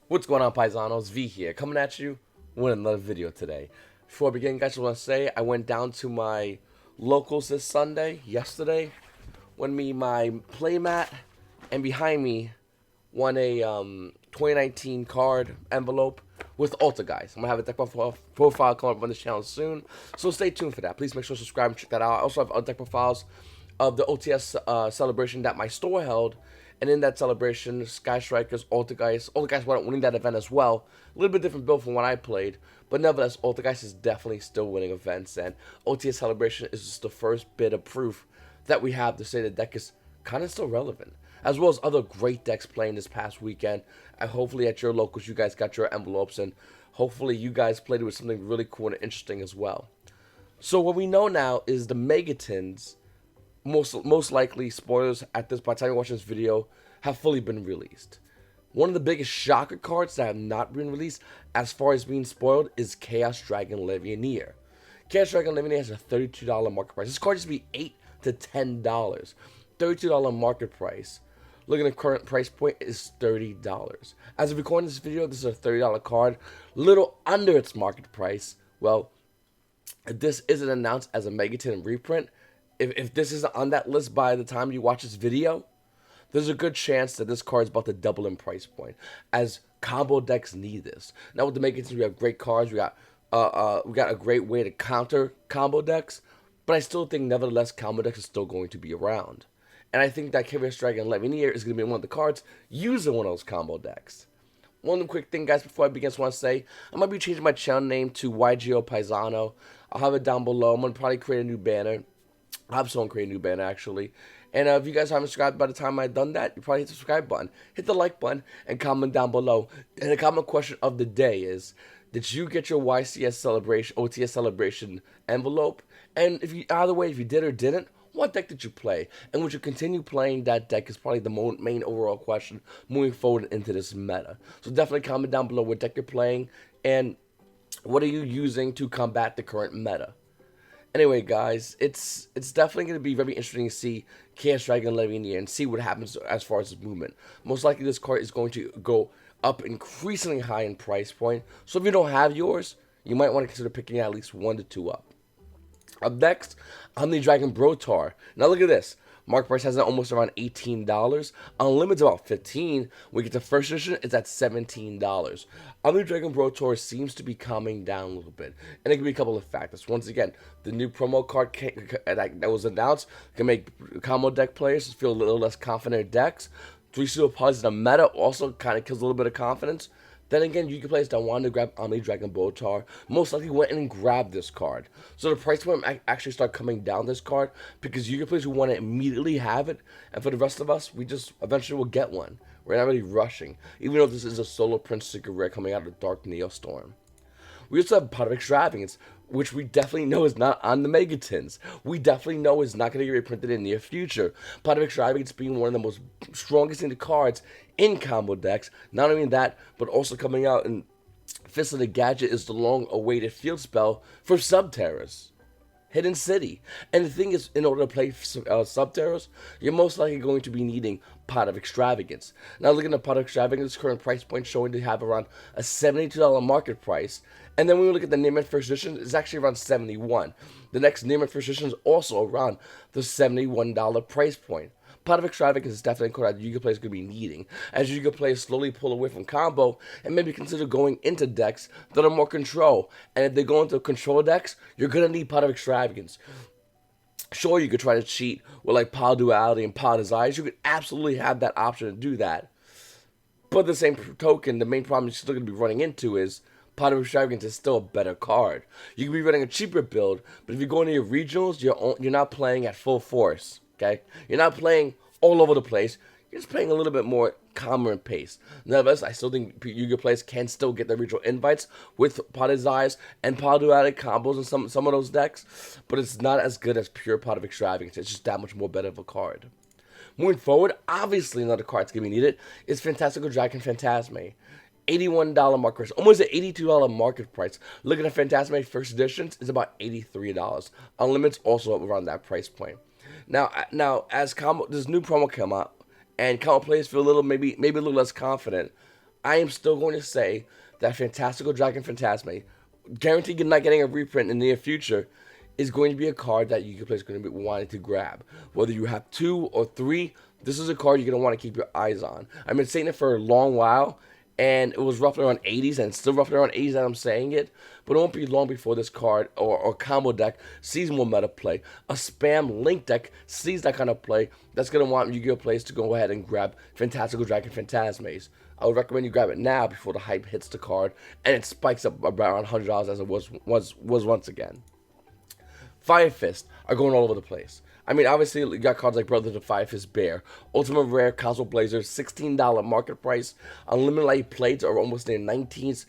What's going on, paisanos? V here, coming at you with another video today. Before I begin, guys, I want to say I went down to my locals this yesterday, when my playmat, and behind me won a 2019 card envelope with Alta, guys. I'm gonna have a deck profile come up on this channel soon, so stay tuned for that. Please make sure to subscribe and check that out. I also have other deck profiles of the OTS celebration that my store held. And in that celebration, Sky Strikers, Altergeist wound up winning that event as well. A little bit different build from what I played, but nevertheless, Altergeist is definitely still winning events, and OTS Celebration is just the first bit of proof that we have to say the deck is kind of still relevant, as well as other great decks playing this past weekend. And hopefully at your locals, you guys got your envelopes, and hopefully you guys played with something really cool and interesting as well. So what we know now is the Megatons, most likely, spoilers at this, by the time you're watching this video, have fully been released. One of the biggest shocker cards that have not been released as far as being spoiled is Chaos Dragon Levianeer. Chaos Dragon Levianeer has a $32 market price. This card used to be $8 to $10. $32 market price. Looking at the current price point is $30. As of recording this video, this is a $30 card, little under its market price. Well, if this isn't announced as a Megaton reprint, if this isn't on that list by the time you watch this video, there's a good chance that this card is about to double in price point, as combo decks need this. Now with the Megatons, we have great cards. We got a great way to counter combo decks, but I still think nevertheless combo decks is still going to be around. And I think that Chaos Dragon Levianeer is going to be one of the cards used in one of those combo decks. One quick thing, guys, before I begin, I just want to say I might be changing my channel name to YGO Paisano. I'll have it down below. I'm going to probably create a new banner. I have someone create a new banner, actually. And if you guys haven't subscribed by the time I've done that, you probably hit the subscribe button, hit the like button, and comment down below. And the comment question of the day is, did you get your YCS celebration, OTS celebration envelope? And if you, either way, if you did or didn't, what deck did you play? And would you continue playing that deck is probably the main overall question moving forward into this meta. So definitely comment down below what deck you're playing, and what are you using to combat the current meta. Anyway, guys, it's definitely going to be very interesting to see Chaos Dragon Levianeer and see what happens as far as its movement. Most likely, this card is going to go up increasingly high in price point. So if you don't have yours, you might want to consider picking at least 1 to 2 up. Up next, Omni Dragon Brotar. Now look at this. Market price has it almost around $18. Unlimited's about $15. We get to first edition, it's at $17. Omni Dragon Brotar seems to be calming down a little bit, and it can be a couple of factors. Once again, the new promo card that was announced can make combo deck players feel a little less confident in decks. 3 super pods in the meta also kind of kills a little bit of confidence. Then again, you can players that wanted to grab Omni Dragon Brotar most likely went in and grabbed this card. So the price point actually start coming down this card, because you can players who want to immediately have it, and for the rest of us, we just eventually will get one. We're not really rushing, even though this is a solo Prince Secret Rare coming out of Dark Neostorm. We also have Pot of Extravagance, which we definitely know is not on the Megatons. We definitely know is not going to get reprinted in the near future. Pot of Extravagance being one of the most strongest in the cards in combo decks. Not only that, but also coming out in Fist of the Gadget is the long-awaited field spell for Subterrors. Hidden City. And the thing is, in order to play Subterrors, you're most likely going to be needing Pot of Extravagance. Now looking at Pot of Extravagance, current price point showing to have around a $72 market price. And then when we look at the Name and First Edition, it's actually around $71. The next Name and First Edition is also around the $71 price point. Pot of Extravagance is definitely a card that Yu-Gi-Oh! Players could be needing, as Yu-Gi-Oh! Players slowly pull away from combo and maybe consider going into decks that are more control. And if they go into control decks, you're going to need Pot of Extravagance. Sure, you could try to cheat with like Power Duality and Power Desires. You could absolutely have that option to do that. But at the same token, the main problem you're still going to be running into is Pot of Extravagance is still a better card. You can be running a cheaper build, but if you go into your regionals, you're not playing at full force. Okay, you're not playing all over the place. You're just playing a little bit more calmer and pace. Nevertheless, I still think Yu-Gi-Oh! Players can still get their regional invites with Pot of Desires and Power Duality combos in some of those decks, but it's not as good as pure Pot of Extravagance. It's just that much more better of a card. Moving forward, obviously another card that's going to be needed is Fantastical Dragon Fantasmas. $81 market price, almost an $82 market price. Looking at Fantasmas First Editions, it's about $83. Unlimited's also around that price point. Now, as this new promo came out, and combo players feel maybe a little less confident, I am still going to say that Fantastical Dragon Fantasma, guaranteed you're not getting a reprint in the near future, is going to be a card that you play is going to be wanting to grab. Whether you have 2 or 3, this is a card you're going to want to keep your eyes on. I've been saying it for a long while, and it was roughly around 80s, and it's still roughly around 80s that I'm saying it, but it won't be long before this card or combo deck sees more meta play. A spam link deck sees that kind of play. That's going to want Yu-Gi-Oh! Players to go ahead and grab Fantastical Dragon Fantasmas. I would recommend you grab it now before the hype hits the card, and it spikes up around $100 as it was once again. Fire Fist are going all over the place. I mean, obviously, you got cards like Brother of the Fire Fist Bear, Ultimate Rare, Console Blazer, $16 market price. Unlimited Light Plates are almost in 19s.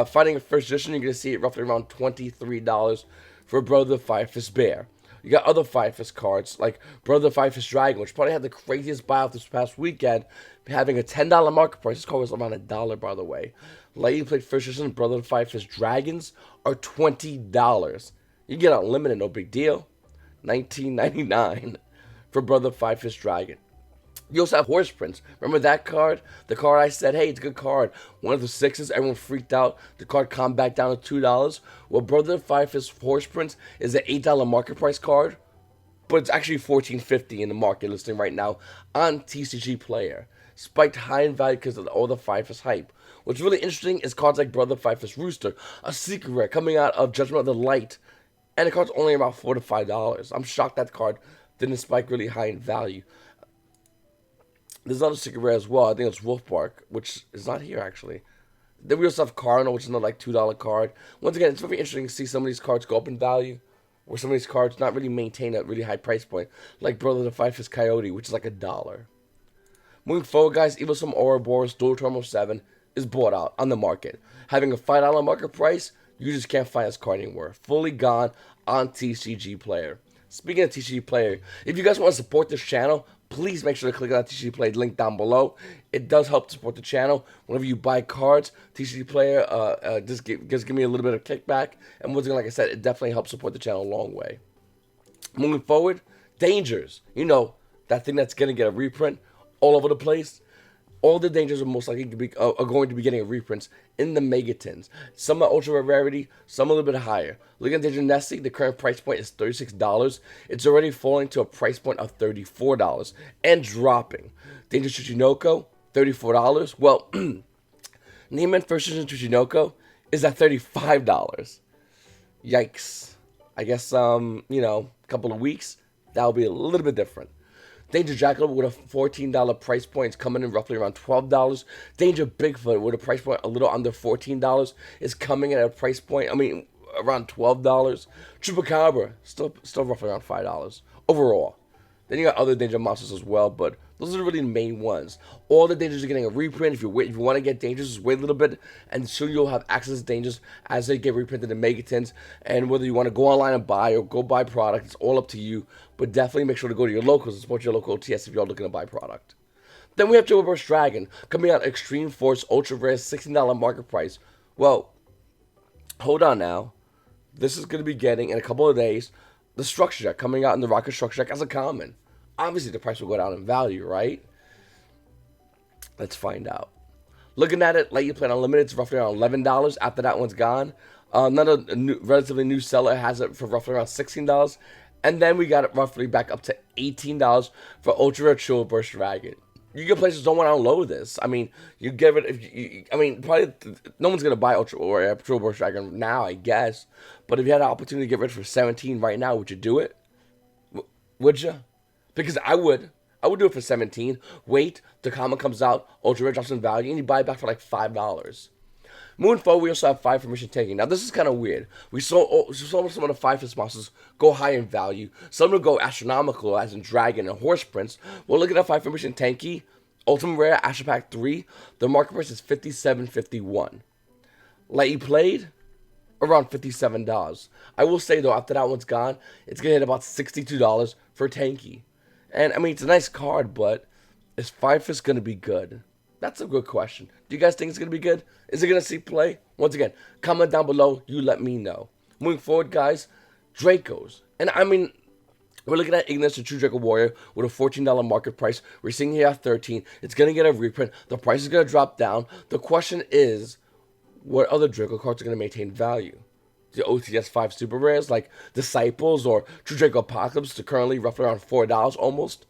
Fighting a first edition, you're going to see it roughly around $23 for Brother of the Fire Fist Bear. You got other Fire Fist cards like Brother of the Fire Fist Dragon, which probably had the craziest buyout this past weekend, having a $10 market price. This card was around $1, by the way. Lightning Plate first edition Brother of the Fire Fist Dragons are $20. You get unlimited, no big deal. $19.99 for Brother Five Fist Dragon. You also have Horse Prince. Remember that card? The card I said, hey, it's a good card. One of the 6s, everyone freaked out. The card calmed back down to $2. Well, Brother Five Fist Horse Prince is an $8 market price card, but it's actually $14.50 in the market listing right now on TCG Player. Spiked high in value because of all the Five Fist hype. What's really interesting is cards like Brother Five Fist Rooster, a secret rare coming out of Judgment of the Light, and the card's only about $4 to $5. I'm shocked that card didn't spike really high in value. There's another secret rare as well. I think it's Wolf Bark, which is not here actually. Then we also have Cardinal, which is another like $2 card. Once again, it's very interesting to see some of these cards go up in value, or some of these cards not really maintain a really high price point, like Brother the Five Fist Coyote, which is like $1. Moving forward, guys, Evil Some Ouroboros Dual Terminal 7 is bought out on the market. Having a $5 market price, you just can't find this card anywhere. Fully gone on TCG Player. Speaking of TCG Player, if you guys want to support this channel, please make sure to click on that TCG Player link down below. It does help support the channel. Whenever you buy cards, TCG Player just give me a little bit of kickback. And once again, like I said, it definitely helps support the channel a long way. Moving forward, Dangers. You know, that thing that's going to get a reprint all over the place. All the Dangers are most likely are going to be getting reprints in the Megatins. Some are ultra rarity, some a little bit higher. Look at Danger Nessie, the current price point is $36. It's already falling to a price point of $34 and dropping. Danger Tsuchinoko, $34. Well, Neiman First Edition Tsuchinoko is at $35. Yikes. I guess, you know, a couple of weeks, that'll be a little bit different. Danger Jackal with a $14 price point is coming in roughly around $12. Danger Bigfoot with a price point a little under $14 is coming in at a price point, around $12. Chupacabra, still roughly around $5 overall. Then you got other Danger monsters as well, but those are really the main ones. All the Dangers are getting a reprint. If you want to get Dangers, just wait a little bit, and soon you'll have access to Dangers as they get reprinted in Megatins. And whether you want to go online and buy or go buy product, it's all up to you. But definitely make sure to go to your locals and support your local OTS if you're looking to buy product. Then we have Joe Burst Dragon coming out Extreme Force Ultra Rare, $16 market price. Well, hold on now. This is going to be getting in a couple of days the Structure Deck coming out in the Rocket Structure Deck as a common. Obviously, the price will go down in value, right? Let's find out. Looking at it, Let You Play Unlimited is roughly around $11 after that one's gone. Another relatively new seller has it for roughly around $16. And then we got it roughly back up to $18 for Ultra Rare Chill Burst Dragon. Yu-Gi-Oh! Players don't want to unload this. I mean, you give it, probably no one's going to buy Ultra Rare Chill Burst Dragon now, I guess. But if you had an opportunity to get rid for 17 right now, would you do it? Would you? Because I would. I would do it for 17. Wait, the comic comes out, Ultra Rare drops in value, and you buy it back for like $5. Moving forward, we also have 5 permission taking. Now, this is kind of weird. We saw some of the 5 Fist monsters go high in value. Some will go astronomical, as in Dragon and Horse Prince. Well, look at that 5 permission tanky. Ultimate Rare, Astro Pack 3. The market price is $57.51. Let You Played? Around $57. I will say, though, after that one's gone, it's going to hit about $62 for tanky. And, it's a nice card, but is 5 Fist going to be good? That's a good question. Do you guys think it's going to be good? Is it going to see play? Once again, comment down below. You let me know. Moving forward, guys, Dracos. And, We're looking at Ignis, the True Draco Warrior, with a $14 market price. We're seeing here at 13. It's going to get a reprint. The price is going to drop down. The question is, what other Draco cards are going to maintain value? The OTS 5 super rares like Disciples or True Draco Apocalypse, they're currently roughly around $4 almost.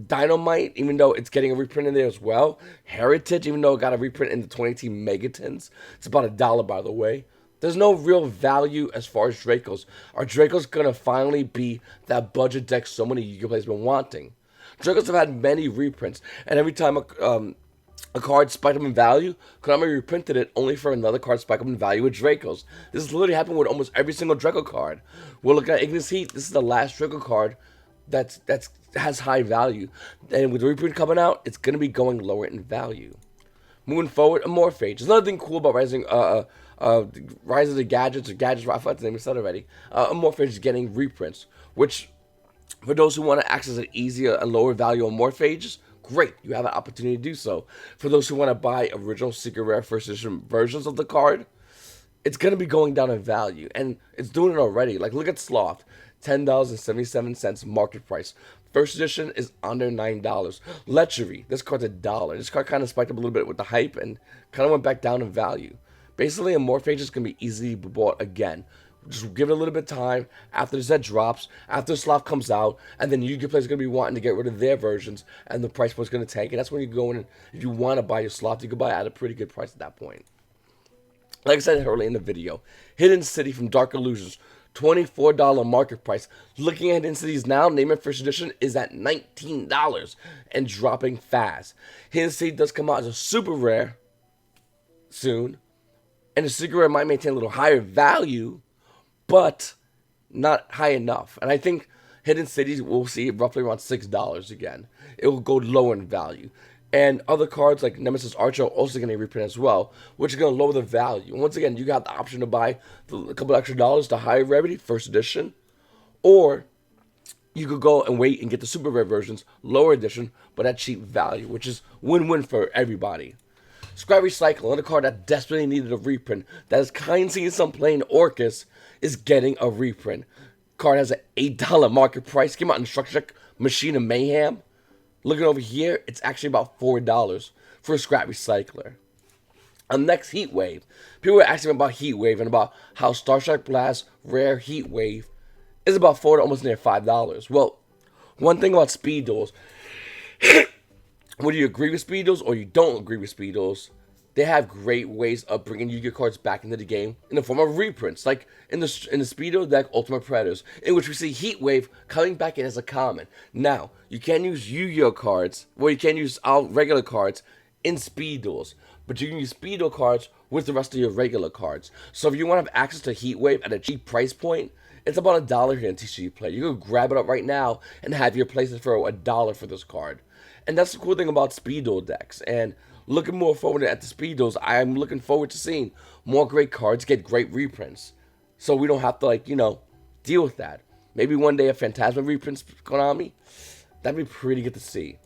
Dynamite, even though it's getting a reprint in there as well. Heritage, even though it got a reprint in the 2018 Megatons. It's about $1, by the way. There's no real value as far as Dracos. Are Dracos going to finally be that budget deck so many Yu-Gi-Oh! Players have been wanting? Dracos have had many reprints, and every time a card spiked up in value, KONAMI reprinted it only for another card spike up in value with Dracos. This has literally happened with almost every single Draco card. We're looking at Ignis Heat. This is the last Draco card that's has high value. And with the reprint coming out, it's going to be going lower in value. Moving forward, Amorphage. There's another thing cool about Rise of the Gadgets, or Gadgets, I forgot the name, I said already. Amorphage is getting reprints, which, for those who want to access an easier and lower value Amorphages, great, you have an opportunity to do so. For those who want to buy original Secret Rare First Edition versions of the card, it's going to be going down in value, and it's doing it already. Like, look at Sloth, $10.77 market price. First edition is under $9. Lechery, this card's $1. This card kind of spiked up a little bit with the hype and kind of went back down in value. Basically, Amorphage is going to be easily bought again. Just give it a little bit of time after the set drops, after Sloth comes out, and then Yu-Gi-Oh! Players are going to be wanting to get rid of their versions, and the price point's going to tank. And that's when you go in, and if you want to buy your Sloth, you can buy it at a pretty good price at that point. Like I said earlier in the video, Hidden City from Dark Illusions, $24 market price. Looking at Hidden Cities now, Name It First Edition is at $19 and dropping fast. Hidden City does come out as a super rare soon, and the secret rare might maintain a little higher value, but not high enough. And I think Hidden Cities will see roughly around $6 again. It will go lower in value. And other cards like Nemesis Archer are also going to reprint as well, which is going to lower the value. And once again, you got the option to buy a couple extra dollars to higher rarity, first edition, or you could go and wait and get the super rare versions, lower edition, but at cheap value, which is win-win for everybody. Scrap Recycle, another card that desperately needed a reprint, that is kind of seeing some playing Orcus, is getting a reprint. Card has an $8 market price, came out in Structure Check, Machine of Mayhem. Looking over here, it's actually about $4 for a Scrap Recycler. Next, Heat Wave. People were asking about Heat Wave and about how Starstrike Blast Rare Heat Wave is about $4 to almost near $5. Well, one thing about Speed Duels, whether you agree with Speed Duels or you don't agree with Speed Duels, they have great ways of bringing Yu-Gi-Oh cards back into the game in the form of reprints, like in the Speedo deck Ultimate Predators, in which we see Heat Wave coming back in as a common. Now, you can use Yu-Gi-Oh cards, well, you can use regular cards in Speed Duels, but you can use Speedo cards with the rest of your regular cards. So if you want to have access to Heat Wave at a cheap price point, it's about $1 here in TCG Play. You can grab it up right now and have your places for $1 for this card. And that's the cool thing about Speed Duel decks. And looking more forward at the Speed Duels, I'm looking forward to seeing more great cards get great reprints. So we don't have to, like, deal with that. Maybe one day a Fantasma reprints KONAMI. That'd be pretty good to see.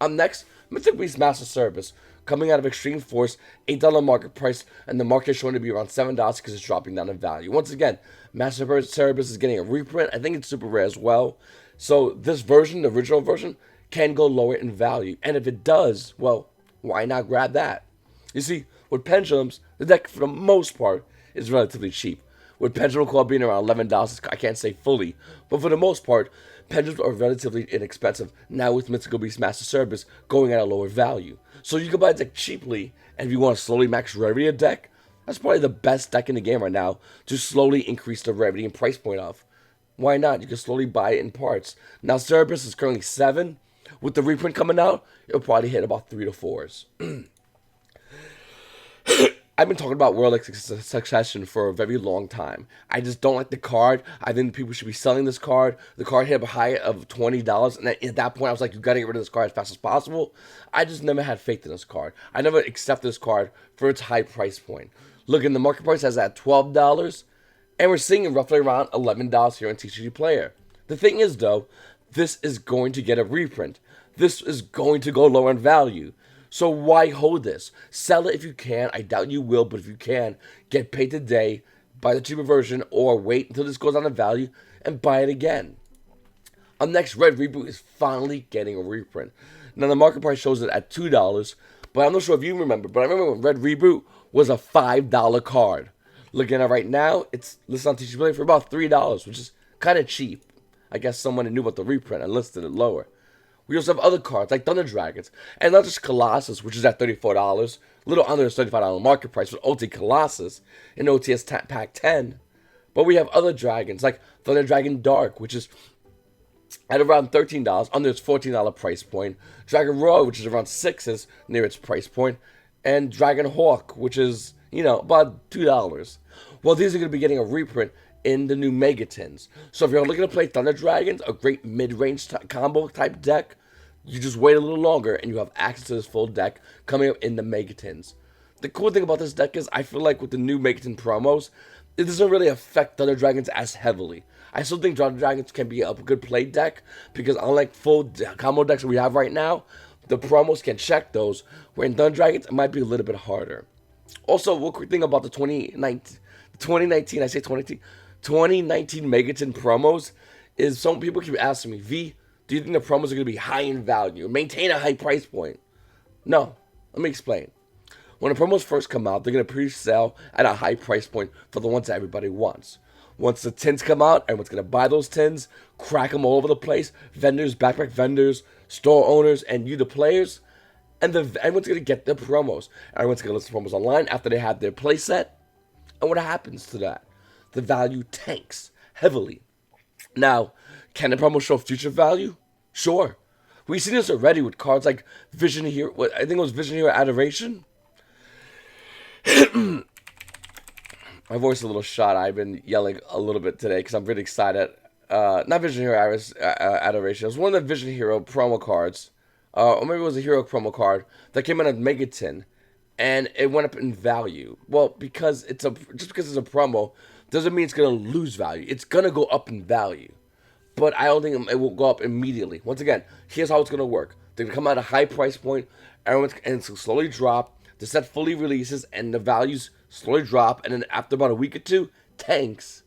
Next, Mythic Beast Master Service. Coming out of Extreme Force, $8 market price, and the market is showing to be around $7 because it's dropping down in value. Once again, Master Service is getting a reprint. I think it's super rare as well. So this version, the original version, can go lower in value. And if it does, well, why not grab that? You see, with Pendulums, the deck for the most part is relatively cheap. With Pendulum Claw being around $11, I can't say fully, but for the most part, Pendulums are relatively inexpensive. Now with Mythical Beast Master Service going at a lower value. So you can buy a deck cheaply, and if you want to slowly max rarity a deck, that's probably the best deck in the game right now to slowly increase the rarity and price point of. Why not? You can slowly buy it in parts. Now Cerberus is currently $7. With the reprint coming out, it'll probably hit about 3 to 4s. I've been talking about World of Succession for a very long time. I just don't like the card. I think people should be selling this card. The card hit a high of $20, and at that point, I was like, you gotta get rid of this card as fast as possible. I just never had faith in this card. I never accepted this card for its high price point. Look, in the market price has at $12, and we're seeing it roughly around $11 here on TCG Player. The thing is, though, this is going to get a reprint. This is going to go lower in value. So why hold this? Sell it if you can. I doubt you will, but if you can, get paid today, buy the cheaper version, or wait until this goes down in value and buy it again. Up next, Red Reboot is finally getting a reprint. Now, the market price shows it at $2, but I'm not sure if you remember, but I remember when Red Reboot was a $5 card. Looking at it right now, it's listed on TCG Play for about $3, which is kind of cheap. I guess someone knew about the reprint and listed it lower. We also have other cards like Thunder Dragons, and not just Colossus, which is at $34, a little under the $35 market price with OT Colossus and OTS Pack 10. But we have other dragons like Thunder Dragon Dark, which is at around $13, under its $14 price point. Dragon Roar, which is around $6, is near its price point. And Dragon Hawk, which is, about $2. Well, these are going to be getting a reprint in the new Megatins. So if you're looking to play Thunder Dragons, a great mid-range combo type deck, you just wait a little longer and you have access to this full deck coming up in the Megatins. The cool thing about this deck is I feel like with the new Megatin promos, it doesn't really affect Thunder Dragons as heavily. I still think Thunder Dragons can be a good play deck because unlike full combo decks that we have right now, the promos can check those, where in Thunder Dragons it might be a little bit harder. Also, one quick thing about the 2019 Megatin promos is some people keep asking me, V, do you think the promos are going to be high in value, maintain a high price point? No, let me explain. When the promos first come out, they're going to pre-sell at a high price point for the ones that everybody wants. Once the tins come out, everyone's going to buy those tins, crack them all over the place, vendors, backpack vendors, store owners, and you, the players, and everyone's going to get their promos. Everyone's going to list the promos online after they have their play set, and what happens to that? The value tanks heavily. Now, can the promo show future value? Sure. We've seen this already with cards like Vision Hero, I think it was Vision Hero Adoration. My voice is a little shot. I've been yelling a little bit today because I'm really excited. Not Vision Hero Adoration. It was one of the Vision Hero promo cards. Or maybe it was a Hero promo card that came in a Megatin. And it went up in value. Well, just because it's a promo doesn't mean it's going to lose value. It's going to go up in value. But I don't think it will go up immediately. Once again, here's how it's going to work. They're going to come at a high price point, and it's going to slowly drop. The set fully releases, and the values slowly drop. And then after about a week or two, tanks.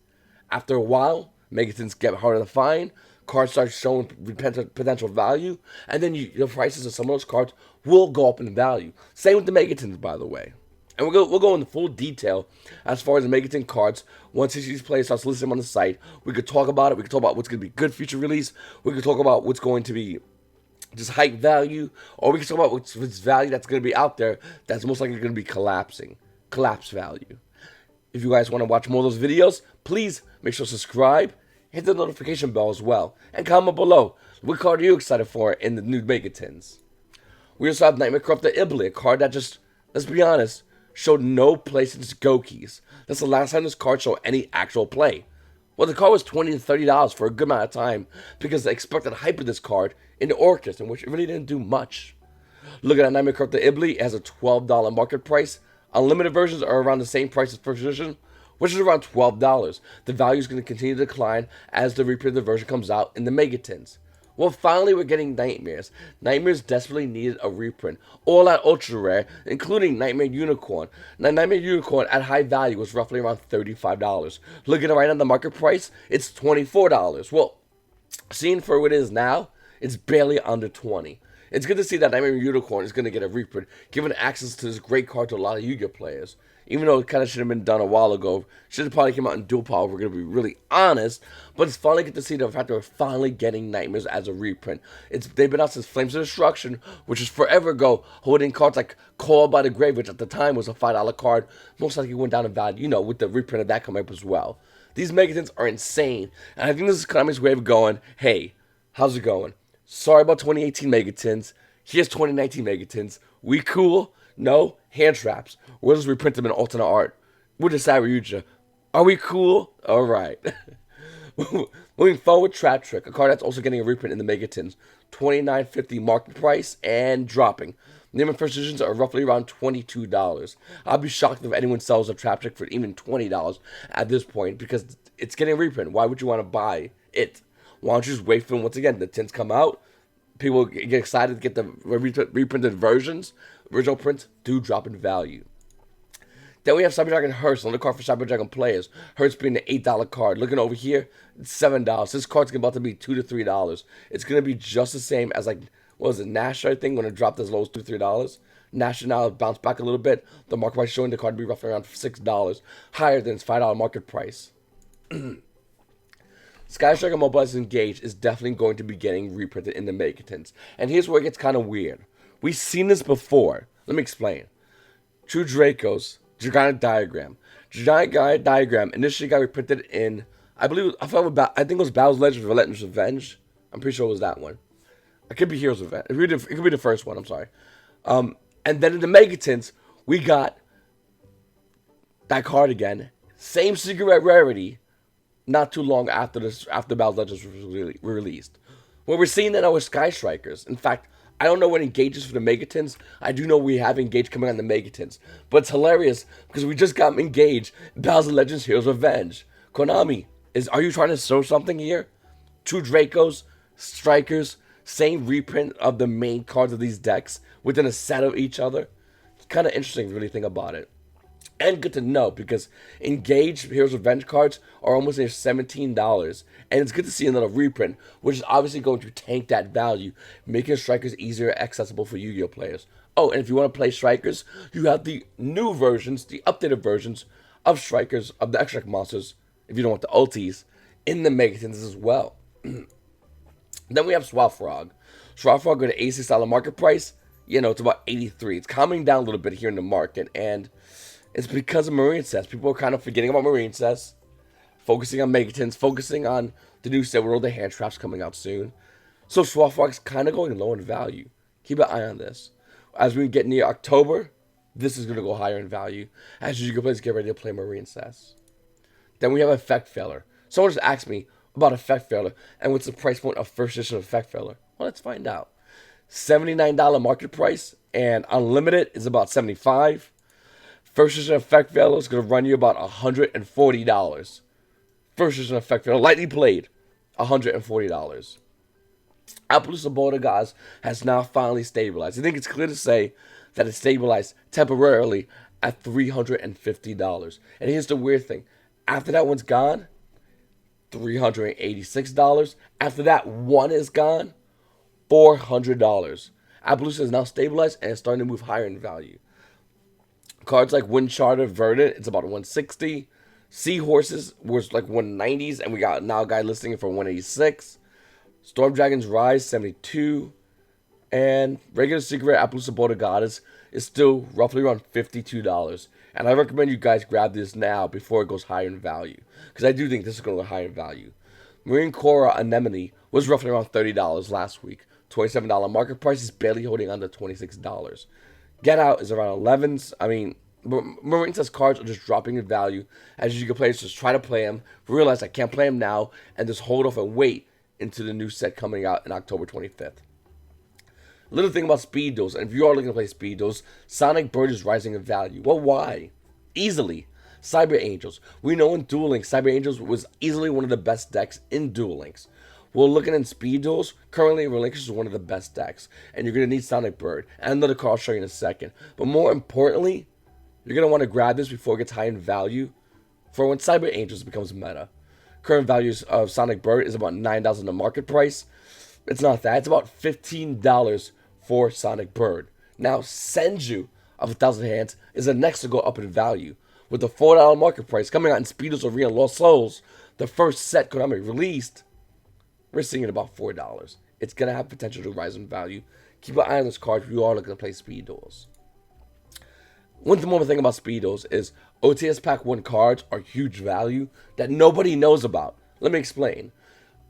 After a while, Megatins get harder to find. Cards start showing potential value. And then the prices of some of those cards will go up in value. Same with the Megatins, by the way. And we'll go into full detail as far as the Megatin cards. Once these players starts listing them on the site, we could talk about it. We could talk about what's going to be good future release. We could talk about what's going to be just hype value. Or we could talk about what's value that's going to be out there that's most likely going to be collapse value. If you guys want to watch more of those videos, please make sure to subscribe. Hit the notification bell as well. And comment below. What card are you excited for in the new Megatins? We also have Nightmare Corruptor Ibli, a card that just, let's be honest, showed no place in its Go keys. That's the last time this card showed any actual play. Well, the card was $20 to $30 for a good amount of time because they expected hype of this card in the Orcust, in which it really didn't do much. Look at that Nightmare Corruptor Ibli. It has a $12 market price. Unlimited versions are around the same price as first edition, which is around $12. The value is going to continue to decline as the reprinted version comes out in the Megatins. Well, finally, we're getting Nightmares. Nightmares desperately needed a reprint. All at ultra rare, including Nightmare Unicorn. Now, Nightmare Unicorn at high value was roughly around $35. Looking right at the market price, it's $24. Well, seeing for what it is now, it's barely under $20. It's good to see that Nightmare Unicorn is going to get a reprint, giving access to this great card to a lot of Yu-Gi-Oh players. Even though it kind of should have been done a while ago. Should have probably came out in dual power, if we're going to be really honest. But it's finally good to see the fact that we're finally getting Nightmares as a reprint. They've been out since Flames of Destruction, which was forever ago, holding cards like Call by the Grave, which at the time was a $5 card. Most likely went down in value, with the reprint of that coming up as well. These Megatins are insane. And I think this is KONAMI's way of going, hey, how's it going? Sorry about 2018 Megatins. Here's 2019 Megatins. We cool? No? Hand traps. We'll just reprint them in alternate art. We'll decide Ryuja. Are we cool? Alright. Moving forward, Trap Trick. A card that's also getting a reprint in the Megatins. $29.50 market price and dropping. Name and first editions are roughly around $22. I'll be shocked if anyone sells a Trap Trick for even $20 at this point because it's getting a reprint. Why would you want to buy it? Why don't you just wait for them? Once again, the tins come out. People get excited to get the reprinted versions. Original prints do drop in value. Then we have Cyber Dragon Hearst, another card for Cyber Dragon players. Hearst being the $8 card. Looking over here, it's $7. This card's about to be $2 to $3. It's going to be just the same as, like, what was it, Nash, I think, when it dropped as low as $2 to $3. Nash now bounced back a little bit. The market price showing the card to be roughly around $6, higher than its $5 market price. Sky Striker Mobilized Engage is definitely going to be getting reprinted in the Megatons. And here's where it gets kind of weird. We've seen this before. Let me explain. True Dracos, Gigantic Diagram. Gigantic Diagram initially got reprinted in, I think it was Battle's Legends of Relentless Revenge. I'm pretty sure it was that one. It could be Heroes Revenge. It could be the first one, I'm sorry. And then in the Megatons, we got that card again. Same secret rarity. Not too long after Battle's Legends was released. What we're seeing now is Sky Strikers. In fact, I don't know what Engage is for the Megatons. I do know we have Engage coming on the Megatons. But it's hilarious because we just got Engage in Battle's Legends Heroes Revenge. Konami, are you trying to show something here? Two Dracos, Strikers, same reprint of the main cards of these decks within a set of each other. It's kind of interesting if you really think about it. And good to know, because Engage Heroes Revenge cards are almost near $17. And it's good to see another reprint, which is obviously going to tank that value, making Strikers easier accessible for Yu-Gi-Oh! Players. Oh, and if you want to play Strikers, you have the new versions, the updated versions of Strikers, of the extract monsters, if you don't want the ultis, in the Megatons as well. Then we have Swath Frog. Swath Frog with an $86 market price. You know, it's about $83. It's calming down a little bit here in the market, and it's because of Marine Sets. People are kind of forgetting about Marine Sets, focusing on Megatons, focusing on the new set with all the hand traps coming out soon. So Swath Frog's kind of going low in value. Keep an eye on this. As we get near October, this is going to go higher in value, as you can get ready to play Marine Sets. Then we have Effect Failure. Someone just asked me about Effect Failure and what's the price point of first edition Effect Failure. Well, let's find out. $79 market price, and Unlimited is about $75. First edition Effect Failure is going to run you about $140. First edition Effect Failure, lightly played, $140. Appaloosa Bordergas has now finally stabilized. I think it's clear to say that it stabilized temporarily at $350. And here's the weird thing. After that one's gone, $386. After that one is gone, $400. Appaloosa is now stabilized and it's starting to move higher in value. Cards like Wind Charter, Verdant, it's about $160. Seahorses was like $190s, and we got now a guy listing it for $186. Storm Dragons Rise, $72. And regular secret Appaloosa Bordergadas is still roughly around $52. And I recommend you guys grab this now before it goes higher in value, because I do think this is going to go higher in value. Marine Cora Anemone was roughly around $30 last week. $27 market price, is barely holding on to $26. Get Out is around 11s. I mean, Marine Sets cards are just dropping in value as you can play. Just try to play them, realize I can't play them now, and just hold off and wait into the new set coming out in October 25th. Little thing about speed duels, and if you are looking to play speed duels, Sonic Bird is rising in value. Well, why? Easily. Cyber Angels. We know in Duel Links, Cyber Angels was easily one of the best decks in Duel Links. Well, looking at speed duels, currently Relinquish is one of the best decks, and you're going to need Sonic Bird, and another card I'll show you in a second. But more importantly, you're going to want to grab this before it gets high in value for when Cyber Angels becomes meta. Current values of Sonic Bird is about $9 in the market price. It's not that. It's about $15 for Sonic Bird. Now, Senju of 1,000 Hands is the next to go up in value. With the $4 market price coming out in Speed Duels Arena Lost Souls, the first set KONAMI released, we're seeing it about $4. It's going to have potential to rise in value. Keep an eye on this card if you are looking to play Speed Duels. One more thing about Speed Duels is OTS Pack 1 cards are huge value that nobody knows about. Let me explain.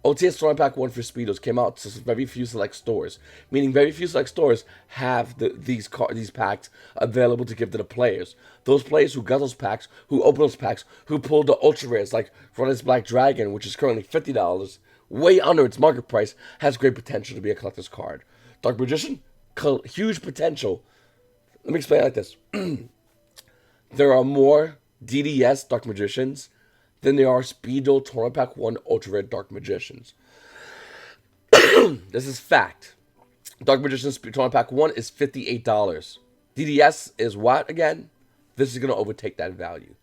OTS Tournament Pack 1 for Speed Duels came out to very few select stores, meaning very few select stores have these packs available to give to the players. Those players who got those packs, who opened those packs, who pulled the ultra rares like Frontis Black Dragon, which is currently $50, way under its market price, has great potential to be a collector's card. Dark Magician, huge potential. Let me explain it like this. There are more DDS Dark Magicians than there are Speed Duel Tournament Pack 1 Ultra Rare Dark Magicians. This is fact. Dark Magicians Tournament Pack 1 is $58. DDS is what again? this is going to overtake that value.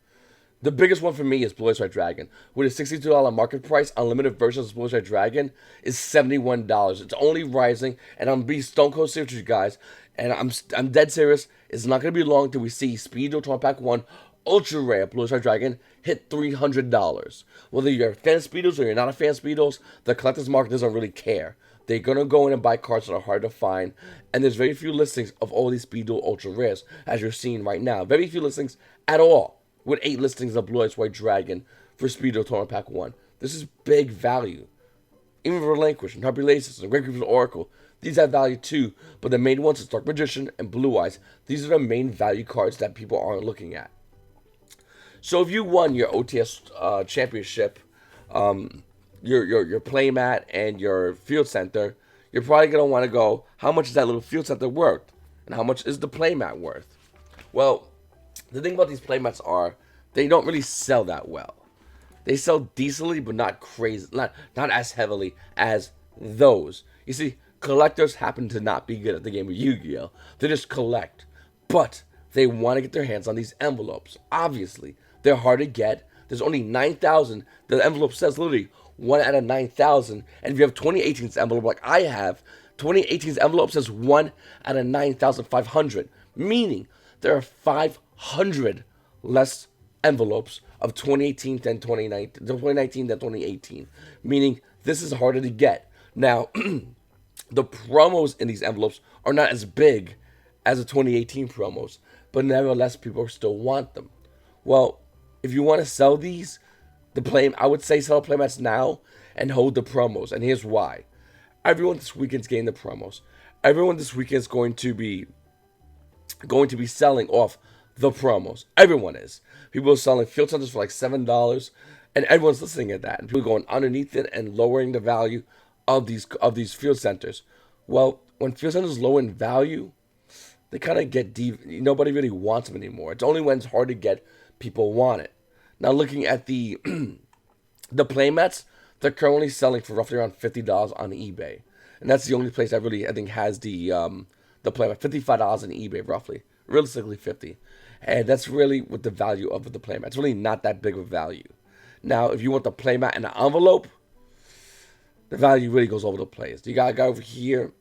The biggest one for me is Blue Eyes White Dragon. With a $62 market price, unlimited version of Blue Eyes White Dragon is $71. It's only rising, and I'm being stone cold serious with you guys. And I'm dead serious. It's not going to be long till we see Speedo Tournament Pack 1 Ultra Rare Blue Eyes White Dragon hit $300. Whether you're a fan of Speedos or you're not a fan of Speedos, the collector's market doesn't really care. They're going to go in and buy cards that are hard to find. And there's very few listings of all these Speedo Ultra Rares, as you're seeing right now. Very few listings at all. With 8 listings of Blue Eyes White Dragon for Speedo Tournament Pack 1. This is big value. Even for Relinquish and Harpy Laces and Great Creepers Oracle, these have value too, but the main ones is Dark Magician and Blue Eyes. These are the main value cards that people aren't looking at. So if you won your OTS championship, your playmat and your field center, you're probably going to want to go, how much is that little field center worth? And how much is the playmat worth? Well, the thing about these playmats are, they don't really sell that well. They sell decently, but not crazy, not as heavily as those. You see, collectors happen to not be good at the game of Yu-Gi-Oh! They just collect. But they want to get their hands on these envelopes. Obviously, they're hard to get. There's only 9,000. The envelope says literally 1 out of 9,000. And if you have 2018's envelope like I have, 2018's envelope says 1 out of 9,500. Meaning, there are 500 less envelopes of 2018 than 2019 than 2018. Meaning, this is harder to get. Now, the promos in these envelopes are not as big as the 2018 promos, but nevertheless, people still want them. Well, if you want to sell these, I would say sell playmats now and hold the promos. And here's why. Everyone this weekend's getting the promos. Everyone this weekend is going to be selling off the promos. Everyone is. People are selling field centers for like $7, and everyone's listening at that. And people are going underneath it and lowering the value of these field centers. Well, when field centers lower in value, they kind of get deep. Nobody really wants them anymore. It's only when it's hard to get people want it. Now, looking at the the playmats, they're currently selling for roughly around $50 on eBay, and that's the only place that really I think has the playmat. $55 on eBay, roughly, realistically $50, and that's really what the value of the playmat. It's really not that big of a value. Now, if you want the playmat in an envelope, the value really goes over the place. You got a guy over here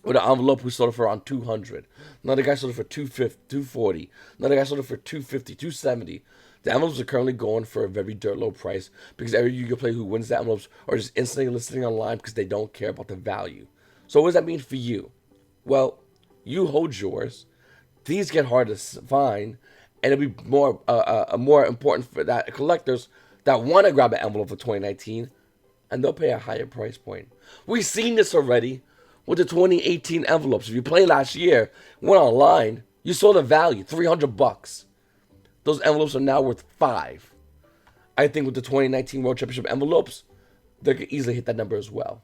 with an envelope who sold it for around $200. Another guy sold it for $250, $240. Another guy sold it for $250, $270. The envelopes are currently going for a very dirt low price because every Yu-Gi-Oh player who wins the envelopes are just instantly listing online because they don't care about the value. So what does that mean for you? Well, you hold yours. These get hard to find, and it'll be more important for that collectors that want to grab an envelope for 2019, and they'll pay a higher price point. We've seen this already with the 2018 envelopes. If you played last year, went online, you saw the value, $300. Those envelopes are now worth $5. I think with the 2019 World Championship envelopes, they could easily hit that number as well.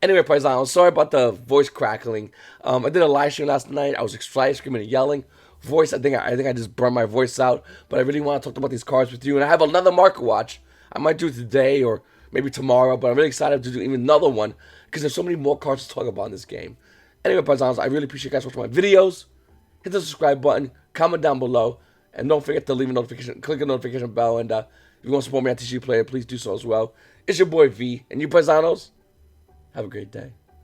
Anyway, Paisano, sorry about the voice crackling. I did a live stream last night. I was excited, screaming and yelling. Voice, I think I just burned my voice out. But I really want to talk about these cards with you. And I have another market watch. I might do it today or maybe tomorrow. But I'm really excited to do even another one because there's so many more cards to talk about in this game. Anyway, Paisanos, I really appreciate you guys watching my videos. Hit the subscribe button, comment down below, and don't forget to leave a notification, click the notification bell, and if you want to support me on TCG Player, please do so as well. It's your boy V, and you Paisanos, have a great day.